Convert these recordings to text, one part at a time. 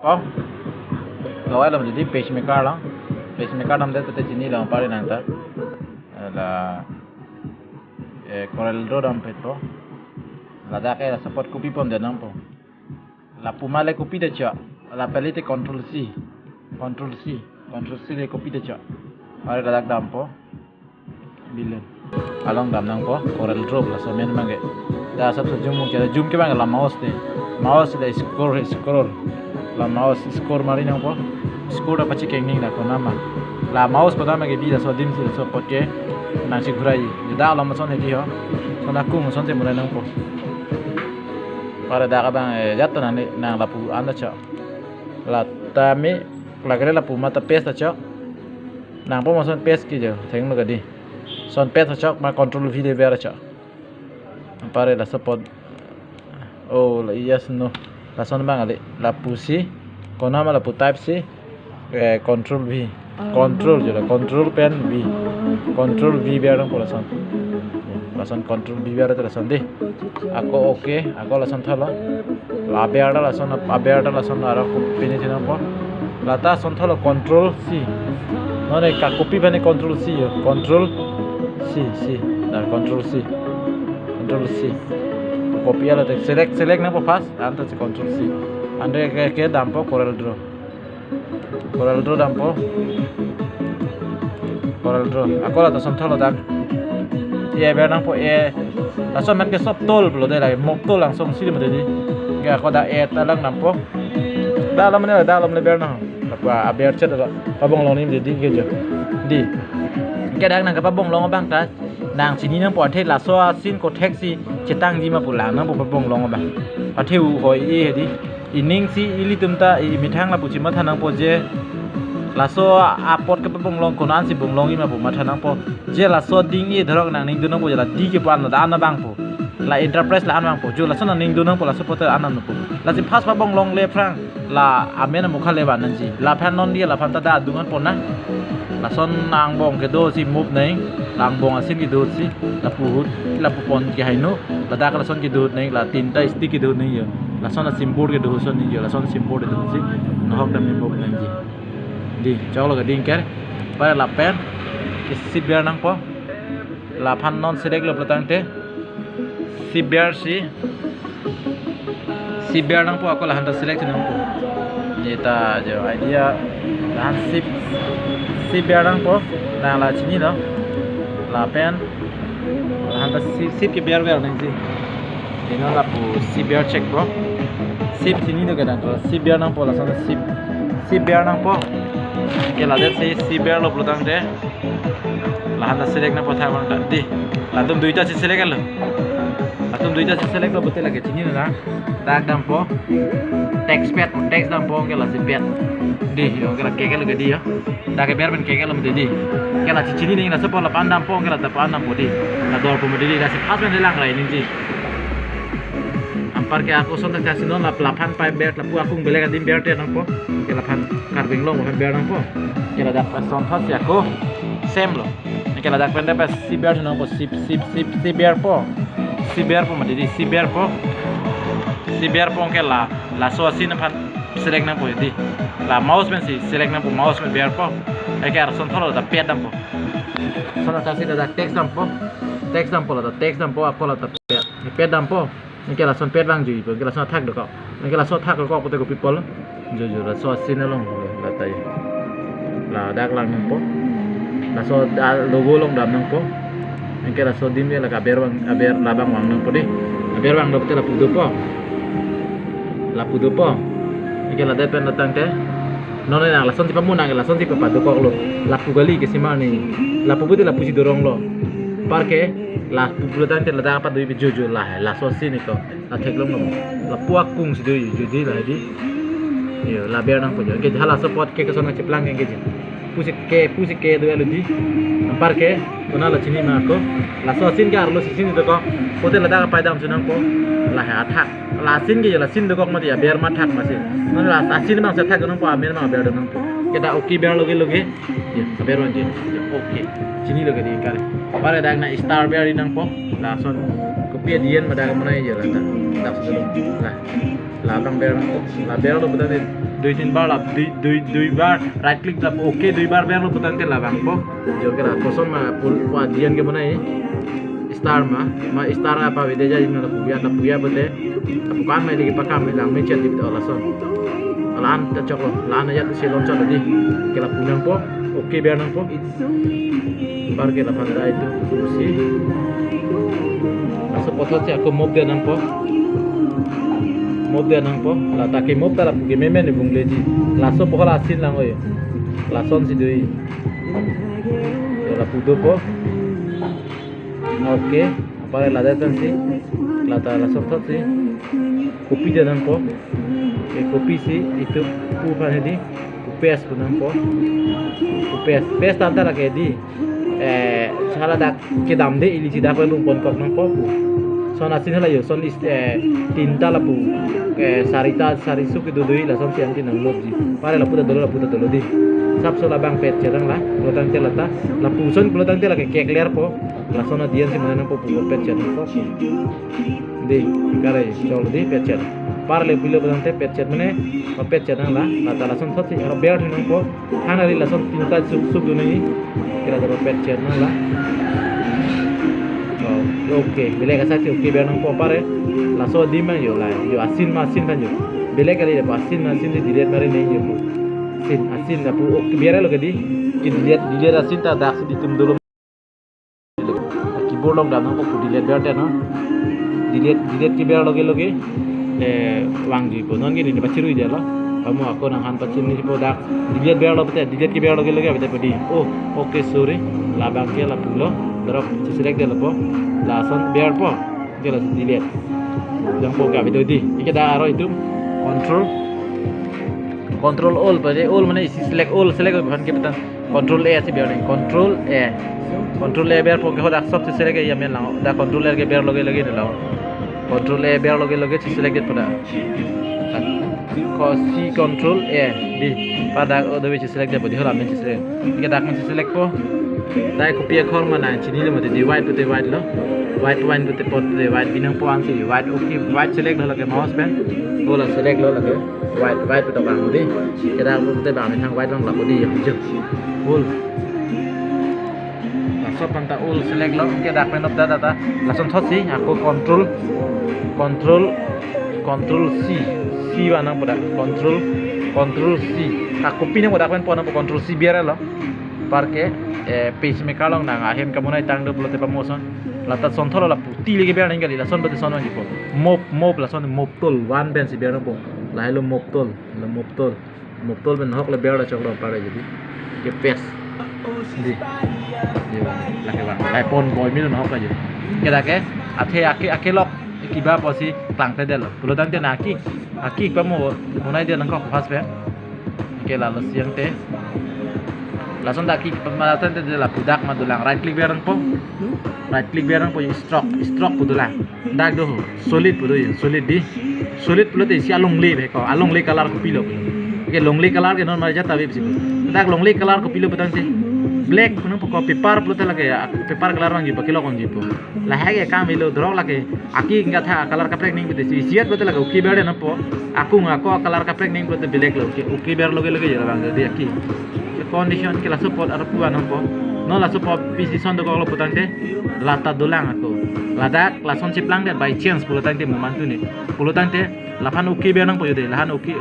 Oh, gawai lah jadi pacemaker nam deh tete sini lah pare nanta la Corel Draw dam petro la da ke la support kopi pom de nam po la pumale kopi de cha la pelite control C le kopi de cha pare la dak dam po bilen along dam nang po Corel Draw la so men mange da sab so zoom ke bang la mouse de scroll la mouse score mari nang po score apa cik kenging la ko nama la mouse ko nama ke di da so dim so pot ke nang si gurai da la ma son he di ho so na ku son se mulai nang po para da ka bang jat na nang la pu anda cha la ta mi la gre la pu mata paste cha nang po ma son paste ki jo theng lo ga di son paste cha ma control v de vera cha pare la support oh la yes no la son bang ale la pu si ko nama la pu type si control v control jo la control pen v biar ko la son control v biar la son de ako okay ako la son thalo la biar la son ara ko pini thina po la ta son thalo control c no ne ka copy bane control c da control c copy ala te select na po pas anta se control c ande ke dam po Corel Draw dam po Corel Draw ako la ta son thalo dak ber nang po la son man ke sop tol blo de la mok tol lang song si de di ga ko da ta lang nam po da lam ne ber na la pa ber chet da pa bong long ni di ke jo di ke dak nang ka pa bong long bang ta nang sini nang po the la so sin ko tek si chetang ji ma pu la nang po pa bong long ba pa theu hoi di ining si ili tumta i mithang la pu chi ma thanang po je la so apot ke bong long ko nan si bong long i ma pu ma thanang po je la so ding i dharok nang ning dunang po la di ke pan da an bang po la enterprise la an bang po jo la so nang ning dunang po la support an an po la si phas pa bong long le frang la amen mu khale ba nan ji la phan non dia la phan ta da dungan po na la son nang bong ke do si move nei lang bong asin ki do si la pu pon ki hainu la da ka son ki do nei la tin ta stick ki do nei yo la son na simbol ke do son ni yo la son simbol de do si no hok dam ni move nei ji di chaw lo ga ding ker pa la pen ki si biar nang po la phan non select lo platang te si biar nang po ako la handa select nang po ni ta jo idea la han si biar nang po na la chini no la pen la handa si ke biar nang ji ino la pu si biar check po sip chini no ga dang si biar nang po la son si biar nang po ke la de si biar lo platang te la handa select na po tha bang ta di la tum duita si select lo atum duita si select lo betul lagi chini na da dam po text dam po ke la si pet di yo ke la ke lo ga di yo da ke biar ben ke lo mde di ke la chini ni na so po la pan dam po ke la ta pan dam po di la dor po mde di da si pas ben lang rai ni ji ampar ke aku son ta si non la phan pa ber la pu akung bele ga dim ber te nang po ke la phan kar bing long ber nang po ke la da pa son thas ya ko sem lo ke la da pen da pa si ber nang po si ber po mde di si ber po ke la so si na phan select nang po di la mouse men si select nang po mouse men ber po ai ke ar son thalo da pet dam po son ta si da text dam po la da text dam po ako la ta pet dam po ni ke la son pet bang ju po ke la son thak do ko ni ke la so thak ko te ko people jo la so si na long la ta la dak lang nang po la so logo long dam nang po ni ke la so dim la ka ber labang wang nang po di ber wang do te la pu do po ni ke la de pen datang te non na la son ti pamunang la son ti pa do ko lo la pu gali ke simani la pu la pu si dorong lo parke la pu datang te la da pa do bi jojo la so si ni ko la thek long la pu akung si do ju di la di yo la ber nang po jo ke hala support ke son na chiplang ke ji pusi ke do elu di parke kona la chini ma ko la so sin ka lo sin do ko pote la da pa dam sunang po la ha thak la sin ge la sin do ko ma dia ber ma thak ma sin non la sin ma sa thak nang po amer ma ber nang po ke da oki ber loge ya ber on ji oki chini loge di kare pare da na star ber nang po la son ko pe dien ma da ma na ye la ta da so la bang ber nang po la ber lo 2-3 बार ला दुई बार right click ला ओके 2 बार बेर लो पुतang te la bang po jo ke la koson ma pul wa dian ke banai star ma star apa bede ja ina la puya bete apu kan mai lagi pakam mai lang mai chat dip la son lan ta chok lo lan ya se lon chot di ke la punang po oke bear nang po bar ke la pandai itu si aso potho se aku mob de nang po mob de nang po la ta ke mob ta la puge meme ni bung leji la so po la sin lang oi la son si doi la pudo po oke apa la da tan si la ta la son thot si kopi de nang po kopi si itu pu pa di pes po nang po pes ta ta la ke di salah dak ke dam de ili sida pa lung pon kok nang po son asin hala yo son is tinta la pu sarita sarisu ke dodoi la son siang tin nang lobji pare la puta dolo di sap so la bang pet cerang la pelotang te lata la pu son pelotang te la ke clear po la son dian si mana po pu pet cerang po di kare chol di pet cerang par le pilo pelotang te pet cerang mane pet cerang la ta la son thot si bear nang po hanari la son tinta suk du ni kira da pet cerang la oke bile ka saksi oke bear nang po pare la so di man yo la yo asin kan yo bile kali de asin di dilihat mari nei yo asin na pu oke bear lo gadi ki dilihat asin ta dak si ditum dulu keyboard log dam po dilihat bear ta no dilihat ki bear loge wang ji po non gi ni pachiru ide lo kamu aku nang han pachin ni po dak dilihat bear lo pete dilihat ki bear loge abite pedi oh oke sorry la bang ke la pulo drop select de lo po la son bear po ke la dilihat yang po ga video di ike da aro itu control all pada all mana isi select bukan ke betan control A si bear ni control A bear po ke hodak sob si select ya men lang da control A ke bear loge ni lang control A bear loge si select pada ko si control A di pada odo si select de bodi hola men si select ike dak men si select po dai copy khor mana chini le mate di white pute white lo white wine pute pot de white binang po ang si white okay white select lo lage mouse pen bola select lo lage white pute bang di kira pute bang thang white long la bodi yang je bol so panta all select lo ke dak pen da langsung thot si aku control C wana pada control C aku pinang pada pen pon control C biar lo parke page me kalong na ahem kamunay tang do pulote pamoson lata son tholo la puti lege ber ningali la son bate son wangi po mop la son mop tol one ben si ber po la helo mop tol ben hok la ber la choklo pare jadi ke pes di la ke bang lai pon boy mi no hok la jadi ke da ke ake lok kiba posi tang te del pulotang te na aki pamo munai dia nangko pas pe ke la siang te langsung daki pemalatan te la budak madulang right click berang po yung stroke pudulang dak do solid pudu yung solid pulo te si along le be ko along le color ko pilo ke long le color ke non mari jata be bisi dak long le color ko pilo betang te black puno ko paper pulo te lage paper color wangi pakilo kon jipo la hage kam ilo drog lage aki ngatha color ka prek ning bete si siat bete lage uki berde na po aku ngako color ka prek ning bete black lo ke uki ber loge jara bang de aki condition ke la support ar puan po no la support PC son do ko putang te lata dolang aku ladak la son ciplang de by chance pulutang te mantu ni pulutang te lapan uki be nang po yode lahan uki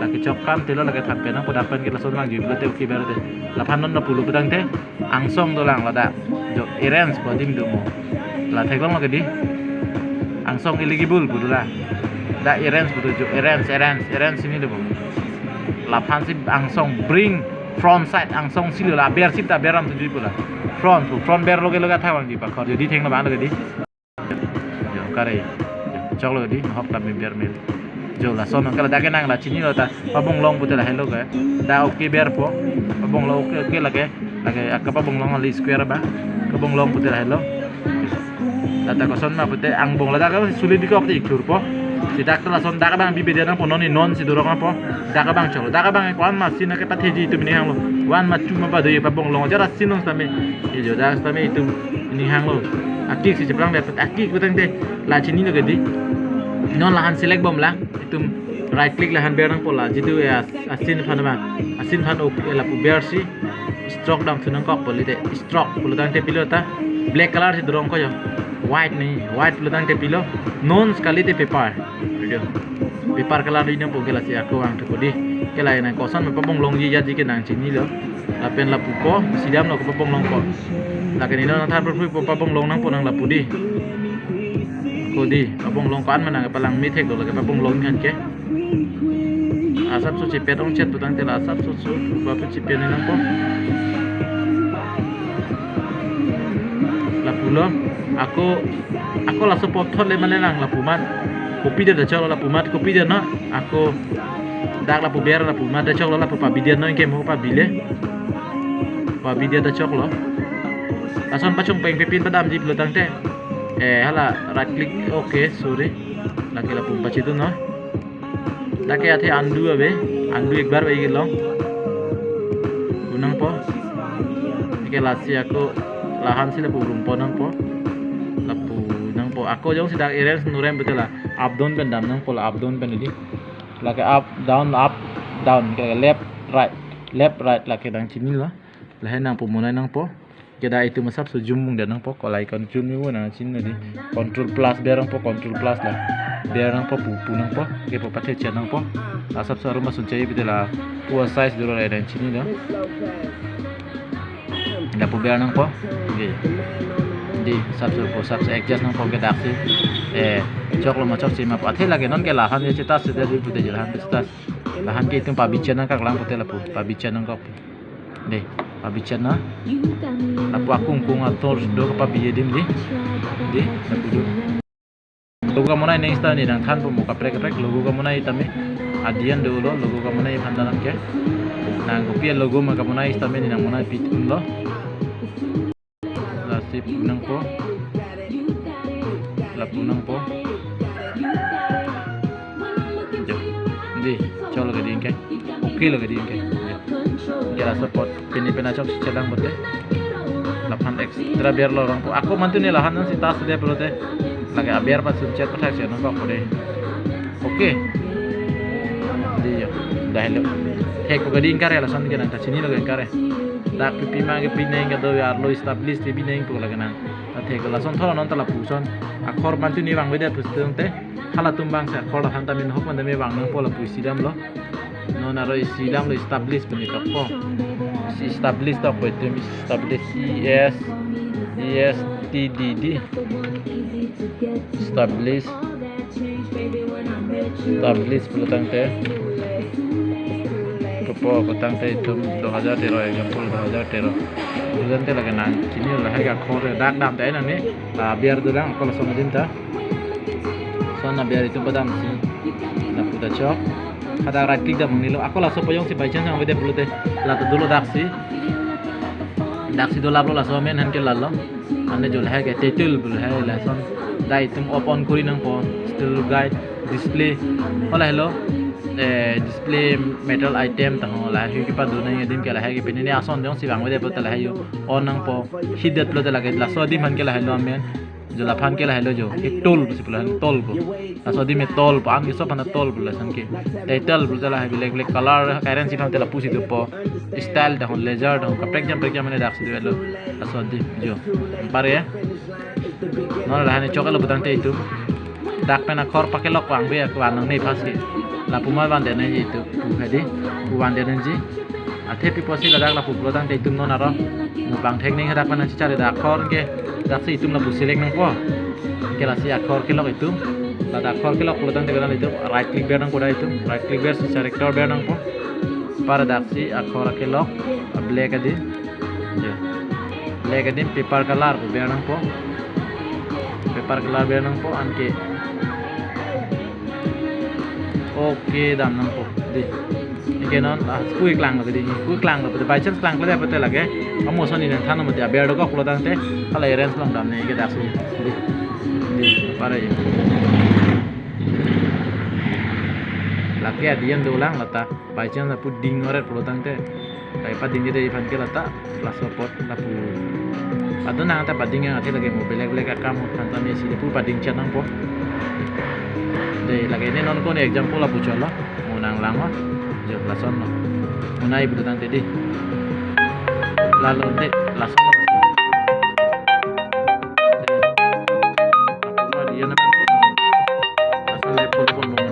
la ke chokam te lo la ke thape nang podapan ke la son mang jibu te uki be de lapan non na pulu putang te angsong dolang lada jo errands po dim do mo la theklong la ke di angsong eligible pudula da errands putu jo errands sini de mo lapan sip angsong bring front side angsong silo la ber sip ta beram tu pula front ber loge thawang di pakor jadi theng na bang loge di yo kare chok loge di hok ta me ber mil jo la son kala dage nang la chini lo ta pabong long puta la hello ga da okay ber po pabong lo okay lage akapa bong long li square ba kabong long puta la hello ta ko son ma puta ang bong la da ka sulit di ko ti ikur po si dak la son dak bang bibe dana po noni non si dorong po dak bang cholo dak bang kwan ma sin ke patheji tu mini hang lo wan ma chuma ba doi pa bong long jara sinong tame e jo dak tame itu mini hang lo akik si jeplang dapat akik betang te la chini lo gedi non lahan select bom la itu right click lahan bear nang pola jitu ya asin fan op la pu bear si stroke dam sunang kok poli de stroke pulu tang te pilo ta black color si dorong ko yo white pulu tang te pilo non sekali te paper video paper color ini po kela si aku ang tu di kela ina kosan me papong long ji ya ji ke nang chini lo la pen la pu ko sidam lo ko papong long ko la ke ni no thar pu papong long nang po nang la pu di ko di papong long kan manang palang mi thek lo la ke papong long han ke asap su cipet dong chat tutang tela asap su bapak cipet ni nang po la pulo aku la support thot le mane nang la pumat kopi dia dah cakap la pumat kopi dia na aku dak la pu biar la pumat dah cakap la pu pabi dia no ke mo pabi le pabi dia dah cakap lo asan pacung peng pipin padam ji belutang te hala right click okay sorry lagi la pu pachi tu no lagi ate undo abe undo एक बार वही लो unang po ke lasi aku lahan sila pu rumpo nang po lapu nang po aku jong sidak errors nurem betul lah up down pen dam nang po up down pen ini lagi up down ke left right lagi dang sini lah lahan nang po mulai nang po kita itu masap sejum mung dan nang po kalau icon zoom ni pun nang sini di control plus biar nang po control plus lah biar nang po pupu nang po ke po pakai cia nang po asap saru masuk cai betul lah puas size dulu lah dan sini dah dah po biar nang po di subs adjust nang po ke dak si cok lo macam si map athe lagi non ke lahan je cita sudah di putih jalan cita lahan ke itu pabican nang kak lang putih lapu pabican nang kok deh pabican na lapu aku ngkung ator do ke pabi dim di lapu do logo kamu na ini insta ni nang than po muka prek logo kamu na itame adian do lo logo kamu na ipandanan ke nang kopi logo ma kamu na insta me ni nang mona pit lo sip nang po lapu nang po di cholo ke din ke okay lo ke din ke kira support pini penacok celang bote lapan ekstra biar lo orang po aku mantu ni lahan si tas dia pelote lagi biar pas chat pathai se nang ko de okay di yo dah lo thek ko din kare la san ke nang ta chini lo ke kare dak pipi ma ke pineng ke do yar lo establish te pineng po lagi nang thek la son thora non ta la puson akhor mantu ni bang beda pustung te hala tumbang sa akhor han ta min hok man me bang nang po la pusidam lo non aro isidam lo establish peni tok po si establish tok po itu establish ESTDD establish pelutang te kepo petang te itu 2013 example 2013 bulan te lagi nang kini lah hai ka khore dak dam te nang ni biar dulang kalau sama dinta sona biar itu badam si na puta chok ada right click dah mengilu aku langsung poyong si baichan sang bede pelute latu dulu daksi dulu laplo langsung main hanke lalo ane jol hai ke title bul hai lason dai tum open kuri nang po still guide display hola hello display metal item tang la hi ki pa do nang edim ke la hai ke penini ason jong si bang bede betul hai yo on nang po hidat pelute lage laso di man ke la hello men जो लाफान के लाइलो जो एक टोल बस पुलान टोल को असोदी में टोल पान के सब ना टोल पुलासन के टाइटल पुला है ब्लैक ब्लैक कलर करेंसी हम तेला पूछी दो प स्टाइल द लेजर द कपड़े जम मैंने दाख से लो असोदी जो पारे न रहने चोकल बतंते इतु दाक पे ना खर पके लक वांग बे को आनंग नहीं फासी ला पुमा बांदे नहीं इतु पुखदि पु बांदे नंजी आथे पिपोसी लदाक ला पुप्लो तंते इतु न नारो बांग टेक्निक दाक पे ना चिचारे दाक खर के dak si itu na busilek nang po kela si akhor kilok itu lada akhor kilok pulutan tegalan itu right click bear nang koda itu right click bear si character bear nang po para dak si akhor kilok black adi ya black adi paper color bear nang po paper color bear nang po anke okay dam nang po di kenon kui klang lo di kui klang lo by chance klang lo apa lagi kamu soni dan thana mati abiar do ko pulutan te kala errands long dam ne ke dak si di para ya laki adian dolang lata by chance pu ding oret pulutan te kai pa ding de ipan ke lata la support la pu adu nang ta pading yang ati lagi mo belek belek akam thanta me si pu pading chanang po jadi lagi ini non ko ni example lah pucol lo munang lango jo lason lo munai bulu tang tedi lalu de lason lo